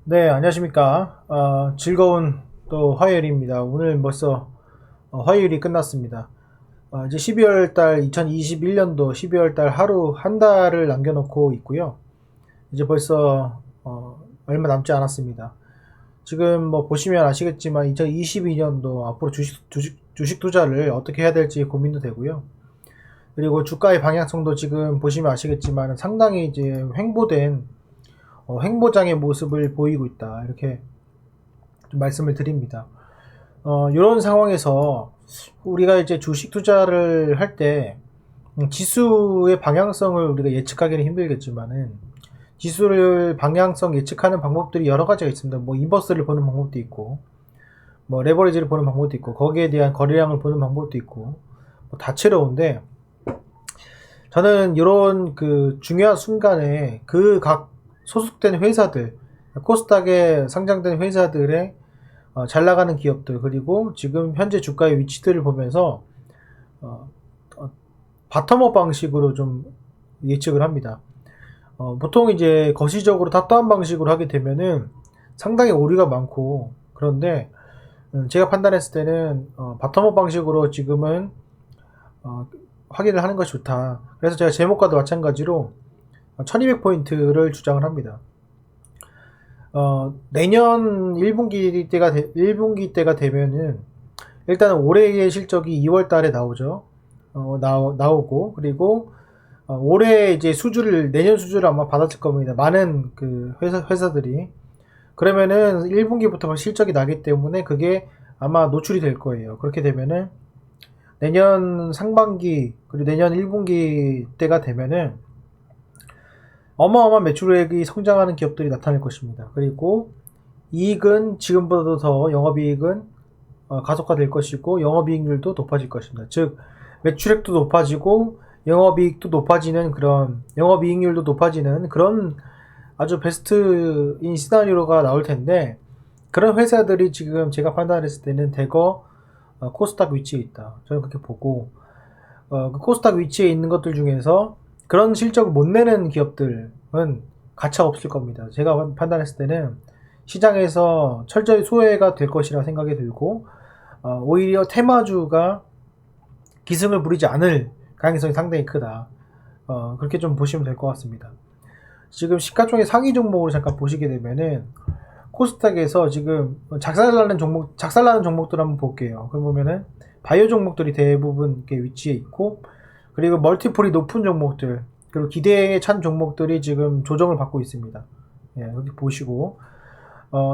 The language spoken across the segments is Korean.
네, 안녕하십니까. 즐거운 또 화요일입니다. 오늘 벌써 화요일이 끝났습니다. 이제 12월 달, 2021년도 12월 달 하루 한 달을 남겨놓고 있고요. 이제 벌써 얼마 남지 않았습니다. 지금 뭐 보시면 아시겠지만 2022년도 앞으로 주식 투자를 어떻게 해야 될지 고민도 되고요. 그리고 주가의 방향성도 지금 보시면 아시겠지만 상당히 이제 횡보장의 모습을 보이고 있다. 이렇게 좀 말씀을 드립니다. 이런 상황에서 우리가 이제 주식 투자를 할 때 지수의 방향성을 우리가 예측하기는 힘들겠지만은 지수를 방향성 예측하는 방법들이 여러 가지가 있습니다. 뭐 인버스를 보는 방법도 있고, 뭐 레버리지를 보는 방법도 있고, 거기에 대한 거래량을 보는 방법도 있고, 뭐 다채로운데 저는 이런 그 중요한 순간에 그 각 소속된 회사들, 코스닥에 상장된 회사들의 잘 나가는 기업들, 그리고 지금 현재 주가의 위치들을 보면서 어, 바텀업 방식으로 좀 예측을 합니다. 보통 이제 거시적으로 탑다운 방식으로 하게 되면은 상당히 오류가 많고, 그런데 제가 판단했을 때는 바텀업 방식으로 지금은 확인을 하는 것이 좋다. 그래서 제가 제목과도 마찬가지로 1200포인트를 주장을 합니다. 내년 1분기 때가 되면은 일단 올해의 실적이 2월 달에 나오죠. 나오고, 그리고 올해 이제 내년 수주를 아마 받았을 겁니다. 많은 그 회사들이. 그러면은 1분기부터 실적이 나기 때문에 그게 아마 노출이 될 거예요. 그렇게 되면은 내년 상반기, 그리고 내년 1분기 때가 되면은 어마어마한 매출액이 성장하는 기업들이 나타날 것입니다. 그리고 이익은 지금보다도 더 영업이익은 가속화될 것이고 영업이익률도 높아질 것입니다. 즉 매출액도 높아지고 영업이익률도 높아지는 그런 아주 베스트인 시나리오가 나올 텐데, 그런 회사들이 지금 제가 판단했을 때는 대거 코스닥 위치에 있다. 저는 그렇게 보고, 그 코스닥 위치에 있는 것들 중에서 그런 실적을 못 내는 기업들은 가차가 없을 겁니다. 제가 판단했을 때는 시장에서 철저히 소외가 될 것이라 생각이 들고, 오히려 테마주가 기승을 부리지 않을 가능성이 상당히 크다. 그렇게 좀 보시면 될 것 같습니다. 지금 시가총액 상위 종목으로 잠깐 보시게 되면은 코스닥에서 지금 작살나는 종목들 한번 볼게요. 그럼 보면은 바이오 종목들이 대부분 이렇게 위치해 있고, 그리고 멀티플이 높은 종목들, 그리고 기대에 찬 종목들이 지금 조정을 받고 있습니다. 예, 여기 보시고,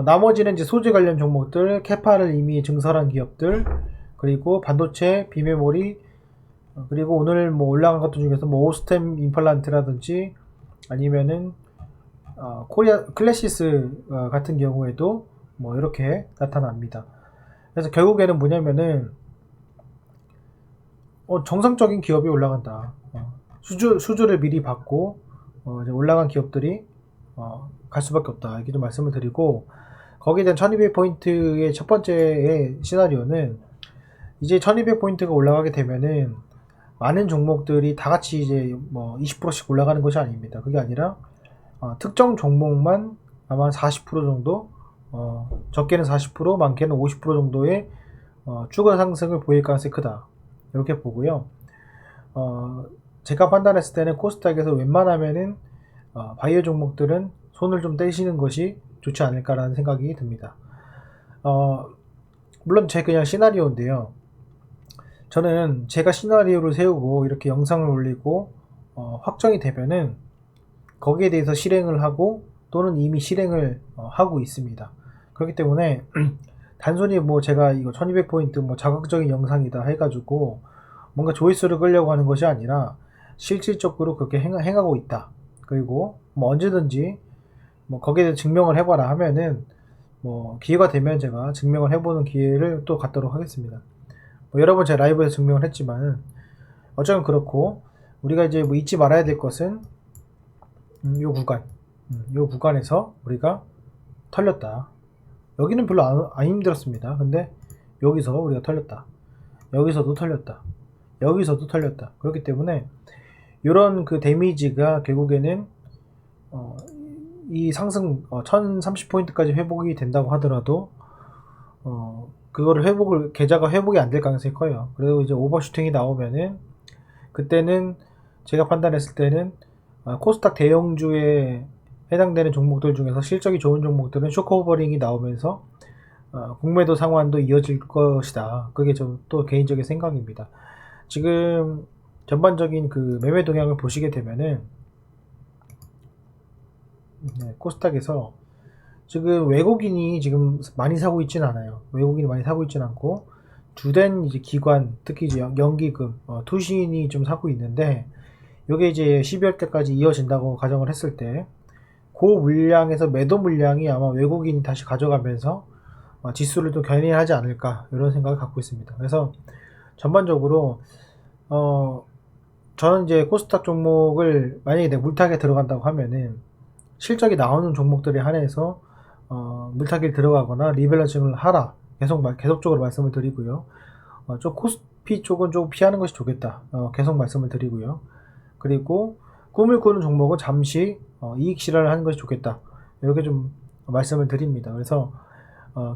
나머지는 이제 소재 관련 종목들, 캐파를 이미 증설한 기업들, 그리고 반도체, 비메모리, 그리고 오늘 뭐 올라간 것들 중에서 뭐 오스템 임플란트라든지 아니면은 코리아 클래시스 같은 경우에도 뭐 이렇게 나타납니다. 그래서 결국에는 뭐냐면은 정상적인 기업이 올라간다. 수주를 미리 받고 이제 올라간 기업들이 갈 수밖에 없다. 이렇게 좀 말씀을 드리고, 거기에 대한 1200포인트의 첫 번째의 시나리오는 이제 1200포인트가 올라가게 되면은 많은 종목들이 다 같이 이제 뭐 20%씩 올라가는 것이 아닙니다. 그게 아니라 특정 종목만 아마 40% 정도, 적게는 40%, 많게는 50% 정도의 추가 상승을 보일 가능성이 크다. 이렇게 보고요. 제가 판단했을 때는 코스닥에서 웬만하면은 바이오 종목들은 손을 좀 떼시는 것이 좋지 않을까라는 생각이 듭니다. 물론 제 그냥 시나리오인데요. 저는 제가 시나리오를 세우고 이렇게 영상을 올리고 확정이 되면은 거기에 대해서 실행을 하고 또는 이미 실행을 하고 있습니다. 그렇기 때문에 단순히 뭐 제가 이거 1200포인트 뭐 자극적인 영상이다 해가지고 뭔가 조회수를 끌려고 하는 것이 아니라 실질적으로 그렇게 행하고 있다. 그리고 뭐 언제든지 뭐 거기에 대해 증명을 해봐라 하면은 뭐 기회가 되면 제가 증명을 해보는 기회를 또 갖도록 하겠습니다. 뭐 여러 번 제가 라이브에서 증명을 했지만 어쩌면 그렇고, 우리가 이제 뭐 잊지 말아야 될 것은 요 구간에서 우리가 털렸다. 여기는 별로 안 힘들었습니다. 근데 여기서 우리가 털렸다. 여기서도 털렸다. 여기서도 털렸다. 그렇기 때문에 이런 그 데미지가 결국에는 이 상승 1030포인트까지 회복이 된다고 하더라도 그거를 계좌가 회복이 안 될 가능성이 커요. 그리고 이제 오버슈팅이 나오면은 그때는 제가 판단했을 때는 코스닥 대형주에 해당되는 종목들 중에서 실적이 좋은 종목들은 쇼크오버링이 나오면서 공매도 상환도 이어질 것이다. 그게 좀 또 개인적인 생각입니다. 지금 전반적인 그 매매 동향을 보시게 되면은 코스닥에서 지금 외국인이 지금 많이 사고 있진 않아요. 외국인이 많이 사고 있진 않고 주된 이제 기관, 특히 이제 연기금, 투신이 좀 사고 있는데 요게 이제 12월 때까지 이어진다고 가정을 했을 때 그 물량에서 매도 물량이 아마 외국인이 다시 가져가면서 지수를 좀 견인하지 않을까 이런 생각을 갖고 있습니다. 그래서 전반적으로 저는 이제 코스닥 종목을 만약에 내가 물타기에 들어간다고 하면은 실적이 나오는 종목들에 한해서 물타기를 들어가거나 리밸런싱을 하라 계속적으로 말씀을 드리고요. 좀 코스피 쪽은 좀 피하는 것이 좋겠다 계속 말씀을 드리고요. 그리고 꿈을 꾸는 종목은 잠시 이익 실현을 하는 것이 좋겠다 이렇게 좀 말씀을 드립니다. 그래서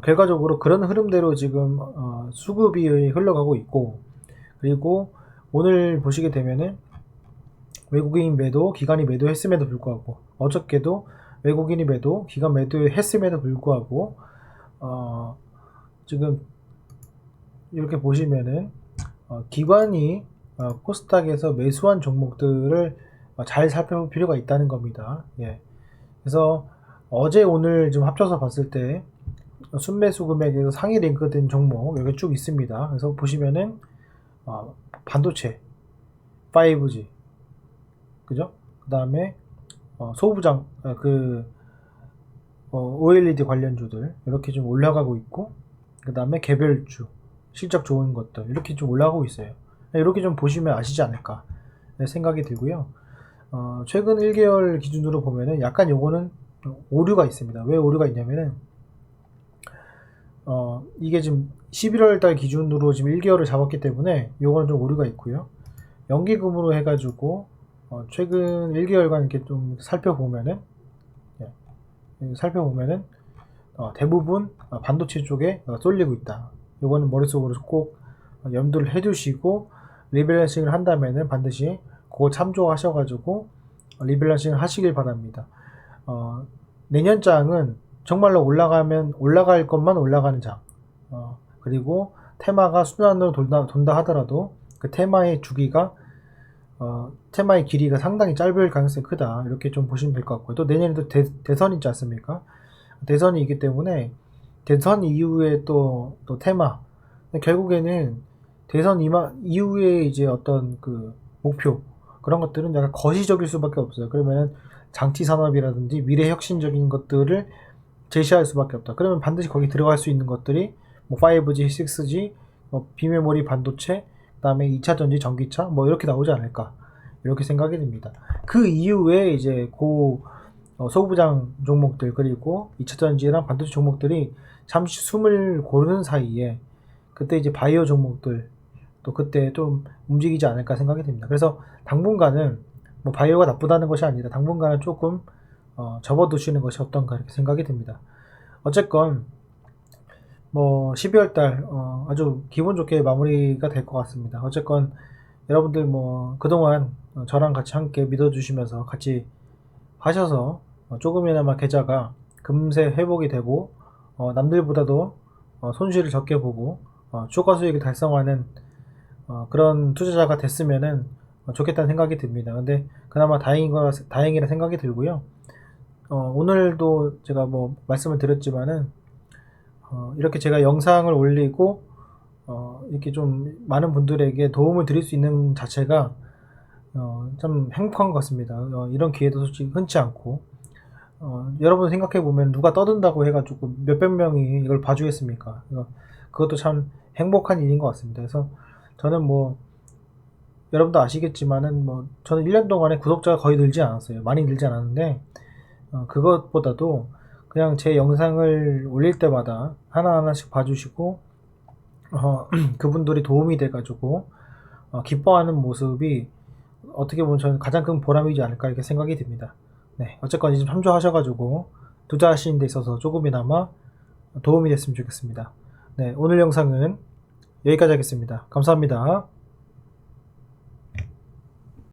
결과적으로 그런 흐름대로 지금 수급이 흘러가고 있고, 그리고 오늘 보시게 되면은 외국인 매도, 기관이 매도했음에도 불구하고 어저께도 외국인이 매도, 기관 매도했음에도 불구하고 지금 이렇게 보시면은 기관이 코스닥에서 매수한 종목들을 잘 살펴볼 필요가 있다는 겁니다. 예. 그래서 어제 오늘 좀 합쳐서 봤을 때 순매수 금액에서 상위 랭크된 종목 여기 쭉 있습니다. 그래서 보시면은 반도체, 5G, 그죠? 그 다음에 소부장, OLED 관련주들 이렇게 좀 올라가고 있고, 그 다음에 개별주, 실적 좋은 것들 이렇게 좀 올라가고 있어요. 이렇게 좀 보시면 아시지 않을까 생각이 들고요. 최근 1개월 기준으로 보면은 약간 요거는 오류가 있습니다. 왜 오류가 있냐면은 이게 지금 11월 달 기준으로 지금 1개월을 잡았기 때문에 요거는 좀 오류가 있고요. 연기금으로 해가지고 최근 1개월간 이렇게 좀 살펴보면은 대부분 반도체 쪽에 쏠리고 있다. 요거는 머릿속으로 꼭 염두를 해두시고 리밸런싱을 한다면은 반드시 그거 참조하셔가지고 리밸런싱을 하시길 바랍니다. 내년장은 정말로 올라갈 것만 올라가는 장. 그리고 테마가 순환으로 돈다 하더라도 그 테마의 주기가 테마의 길이가 상당히 짧을 가능성이 크다. 이렇게 좀 보시면 될 것 같고요. 또 내년에도 대선이 있지 않습니까? 대선이 있기 때문에 대선 이후에 또 테마. 결국에는 대선 이후에 이제 어떤 그 목표 그런 것들은 약간 거시적일 수밖에 없어요. 그러면은 장치 산업이라든지 미래 혁신적인 것들을 제시할 수밖에 없다. 그러면 반드시 거기 들어갈 수 있는 것들이 뭐 5G, 6G, 비메모리 반도체, 그다음에 2차 전지, 전기차 뭐 이렇게 나오지 않을까 이렇게 생각이 듭니다. 그 이후에 이제 소부장 종목들 그리고 2차 전지랑 반도체 종목들이 잠시 숨을 고르는 사이에 그때 이제 바이오 종목들 또 그때 좀 움직이지 않을까 생각이 됩니다. 그래서 당분간은 뭐 바이오가 나쁘다는 것이 아니라 당분간은 조금 접어두시는 것이 어떤가 이렇게 생각이 듭니다. 어쨌건 뭐 12월달 아주 기분 좋게 마무리가 될 것 같습니다. 어쨌건 여러분들 뭐 그동안 저랑 같이 함께 믿어주시면서 같이 하셔서 조금이나마 계좌가 금세 회복이 되고 남들보다도 손실을 적게 보고 초과 수익을 달성하는 그런 투자자가 됐으면은 좋겠다는 생각이 듭니다. 근데 그나마 다행이라 생각이 들고요. 오늘도 제가 뭐 말씀을 드렸지만은 이렇게 제가 영상을 올리고 이렇게 좀 많은 분들에게 도움을 드릴 수 있는 자체가 참 행복한 것 같습니다. 이런 기회도 솔직히 흔치 않고 여러분 생각해 보면 누가 떠든다고 해가지고 몇백 명이 이걸 봐주겠습니까? 그것도 참 행복한 일인 것 같습니다. 그래서 저는 뭐 여러분도 아시겠지만은 뭐 저는 1년 동안에 구독자가 거의 늘지 않았어요. 많이 늘지 않았는데 그것보다도 그냥 제 영상을 올릴 때마다 하나하나씩 봐주시고 그분들이 도움이 돼가지고 기뻐하는 모습이 어떻게 보면 저는 가장 큰 보람이지 않을까 이렇게 생각이 듭니다. 네, 어쨌건 이제 참조하셔가지고 투자하시는 데 있어서 조금이나마 도움이 됐으면 좋겠습니다. 네, 오늘 영상은 여기까지 하겠습니다. 감사합니다.